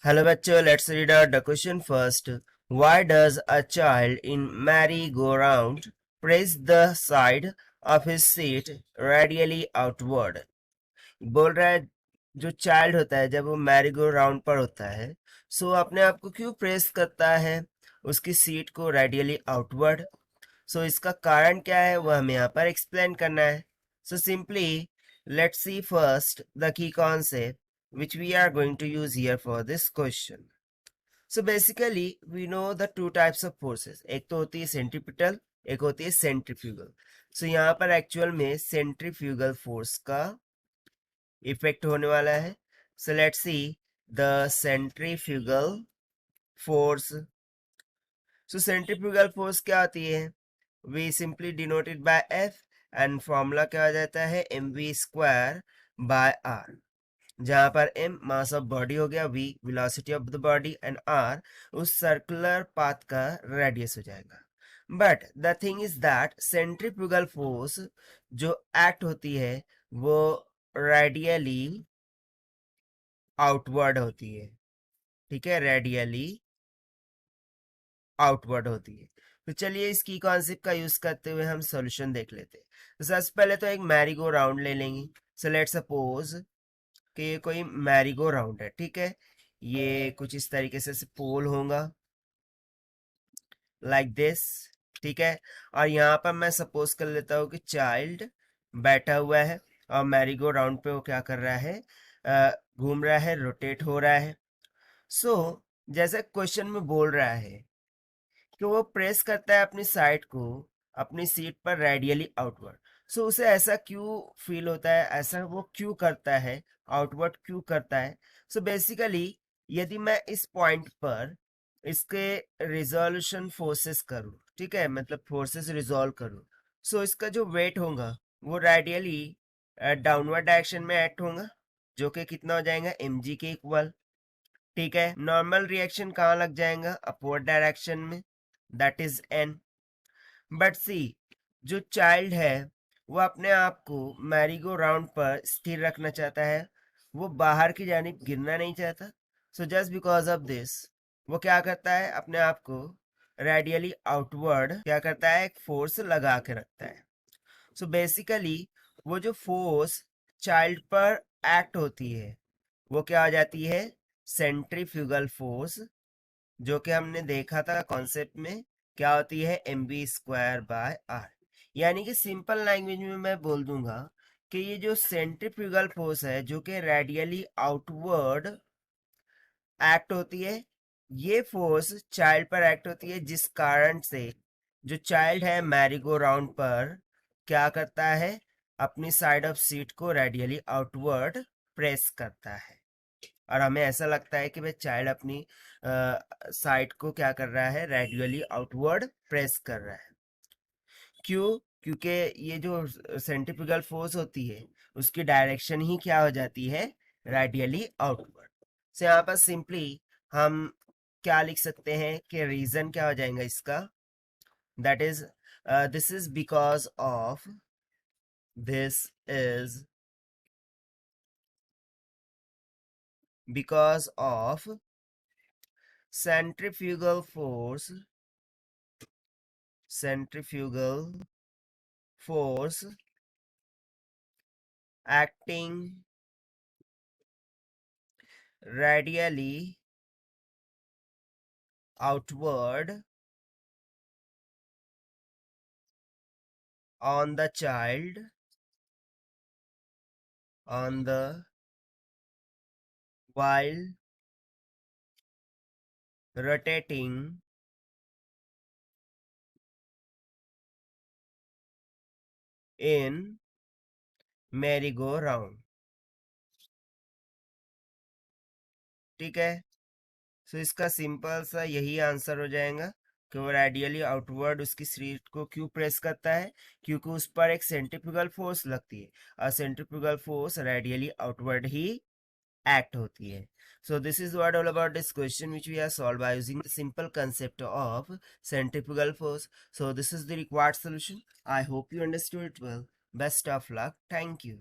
Hello bachcho, let's read out the question first. Why does a child in merry-go-round press the side of his seat radially outward? बोल रहा है जो child होता है जब वो मैरी गो राउंड पर होता है सो अपने आप को क्यों प्रेस करता है उसकी सीट को रेडियली आउटवर्ड। सो इसका कारण क्या है वो हमें यहाँ पर एक्सप्लेन करना है। So simply let's see first the key concept which we are going to use here for this question. So basically we know the two types of forces, एक तो होती है सेंट्रीपिटल, एक होती है सेंट्रीफ्यूगल। सो यहाँ पर एक्चुअल में सेंट्रीफ्यूगल फोर्स का इफेक्ट होने वाला है। So let's see the centrifugal force. So centrifugal force क्या होती है, we simply denoted by F and formula क्या हो जाता है mv स्क्वायर बाय आर, जहां पर m मास ऑफ बॉडी हो गया, v velocity of the body and r उस सर्कुलर पाथ का रेडियस हो जाएगा। But the thing is that centrifugal force जो एक्ट होती है वो रेडियली आउटवर्ड होती है। ठीक है, रेडियली आउटवर्ड होती है। तो चलिए इस की कॉन्सेप्ट का यूज करते हुए हम सॉल्यूशन देख लेते हैं। तो सबसे पहले तो एक मैरी गो राउंड ले लेंगे। सो लेट सपोज कि ये कोई मैरी गो राउंड है, ठीक है। ये कुछ इस तरीके से पोल होगा लाइक दिस, ठीक है। और यहाँ पर मैं सपोज कर लेता हूँ कि चाइल्ड बैठा हुआ है और मैरी गो राउंड पे वो क्या कर रहा है, घूम रहा है, रोटेट हो रहा है। सो जैसे क्वेश्चन में बोल रहा है कि वो प्रेस करता है अपनी साइड को अपनी सीट पर रेडियली आउटवर्ड। सो उसे ऐसा क्यों फील होता है, ऐसा वो क्यों करता है, आउटवर्ड क्यों करता है। सो बेसिकली यदि मैं इस पॉइंट पर इसके रिजोल्यूशन फोर्सेस करूं, ठीक है, मतलब फोर्सेस रिजोल्व करूं, सो इसका जो वेट होगा वो रेडियली डाउनवर्ड डायरेक्शन में एक्ट होगा, जो कि कितना हो जाएगा mg के इक्वल। ठीक है, नॉर्मल रिएक्शन कहाँ लग जाएगा, अपवर्ड डायरेक्शन में, दैट इज n। बट सी जो चाइल्ड है वो अपने आप को मैरीगो राउंड पर स्थिर रखना चाहता है, वो बाहर की जानिब गिरना नहीं चाहता। So just because of this वो क्या करता है, अपने आप को रेडियली आउटवर्ड क्या करता है, एक फोर्स लगा के रखता है। सो बेसिकली वो जो फोर्स चाइल्ड पर एक्ट होती है वो क्या हो जाती है, सेंट्रीफ्यूगल फोर्स, जो कि हमने देखा था कॉन्सेप्ट में क्या होती है mv स्क्वायर बाय आर। यानी कि सिंपल लैंग्वेज में मैं बोल दूंगा कि ये जो सेंट्रीफ्यूगल फोर्स है जो कि रेडियली आउटवर्ड एक्ट होती है, ये फोर्स चाइल्ड पर एक्ट होती है, जिस कारण से जो चाइल्ड है मैरीगो राउंड पर क्या करता है, अपनी साइड ऑफ सीट को रेडियली आउटवर्ड प्रेस करता है। और हमें ऐसा लगता है कि भाई चाइल्ड अपनी साइड को क्या कर रहा है, रेडियली आउटवर्ड प्रेस कर रहा है। क्यों, क्योंकि ये जो सेंट्रीफ्यूगल फोर्स होती है उसकी डायरेक्शन ही क्या हो जाती है, रेडियली आउटवर्ड। से यहाँ पर सिंपली हम क्या लिख सकते हैं कि रीजन क्या हो जाएगा इसका, that is this is because of, this is because of centrifugal force, centrifugal force acting radially outward on the child, on the while rotating in merry-go-round। ठीक है, सो इसका सिंपल सा यही आंसर हो जाएगा कि वो रेडियली आउटवर्ड उसकी सीट को क्यों प्रेस करता है, क्योंकि उस पर एक सेंट्रीफ्यूगल फोर्स लगती है और सेंट्रीफ्यूगल फोर्स रेडियली आउटवर्ड ही act होती है। So this is what all about this question which we have solved by using the simple concept of centrifugal force. So this is the required solution. I hope you understood it well. Best of luck. Thank you.